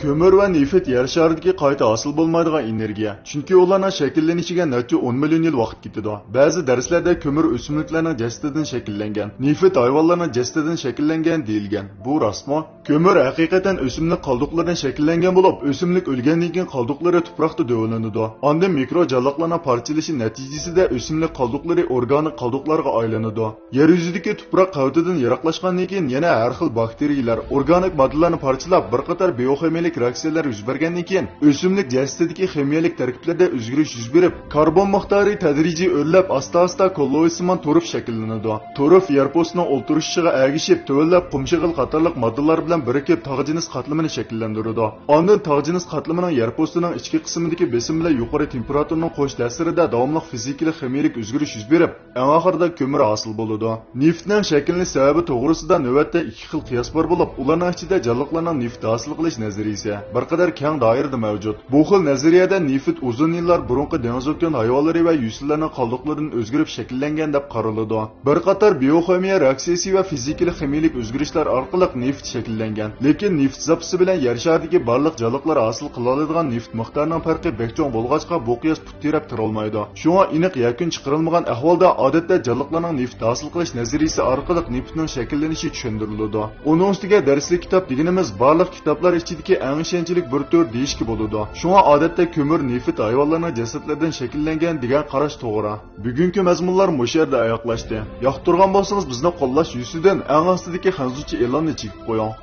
Kömür ve nefit yer şaridagi qayta hosil bo'lmaydigan energiya. Chunki ularning shakllanishiga necha 10 million yil vaqt ketadi. Ba'zi darslarda kömür o'simliklarning jasadidan shakllangan, nefit hayvonlarning jasadidan shakllangan deyilgan. Bu rostmi? Kömür haqiqatan o'simlik qoldiqlaridan shakllangan bo'lib, o'simlik o'lgandan keyin qoldiqlari tuproqda dövlanadi. Ondan mikro jonlilarning parchalashi natijasida o'simlik qoldiqlari organik qoldiqlarga aylanadi. Yer yuzidagi tuproq qavtidan yiroqlashgandan keyin yana har xil bakteriyalar organik moddalarni parchalab bir qator bioximiyalik reaksiyalar yuz bergandan keyin o'simlik jasadidagi ximiyalik tarkiblarda o'zgarish yuz berib, karbon miqdori tadrijiy o'rlab asta-asta kolloidsimon turif shakllanadi. Turif yer postining o'ltirishiga ergishib, tuvallab qumshig'il qatorliq moddalar bilan birikib tog'jiniz qatlamini shakllantiradi. Ondan tog'jiniz qatlamining yer postining ichki qismidagi besim bilan yuqori temperaturning qo'sh ta'sirida davomli fizikalik ximiyalik o'zgarish yuz berib, eng oxirida ko'mir hosil bo'ladi. Neftning shaklini sababi to'g'risida navbatda ikki xil qiyos bor bo'lib, ularning ichida jonliqlarning neft hosil qilish nazariyasi bir qadar keng doirada mavjud. Bu xil nazariyada neft uzun yillar burunqi dengiz okean hayvonlari va yusillarning qoldiqlaridan o'zgarib shakllangan deb qaraladi. Bir qator bioximiya reaksiyasi va fizikalik ximiyalik o'zgarishlar orqali neft shakllangan. Lekin neft zapsi bilan yer sharidagi barliq jonliqlar hosil qila oladigan neft miqdorining farqi bekchong bo'lg'achqa bu qiyos put terab tura olmaydi. Shunga aniq yakun chiqarilmagan ahvolda odatda jonliqlarning neft hosil qilish nazariyasi orqali neftning shakllanishi tushuntiriladi. Uning ustiga darslik kitob deganimiz barliq kitoblar ichidagi eng ishonchli bir tür deyishki bo'ladi. Shunga odatda ko'mir neft hayvonlarning jasadlaridan shakllangan degan qarash to'g'ri. Bugungi mazmunlar mush yerda oyoqlashdi. Yoqtirgan bo'lsangiz bizni qo'llash yuzidan eng ostidagi hanzuchi e'lonni chekib qo'ying.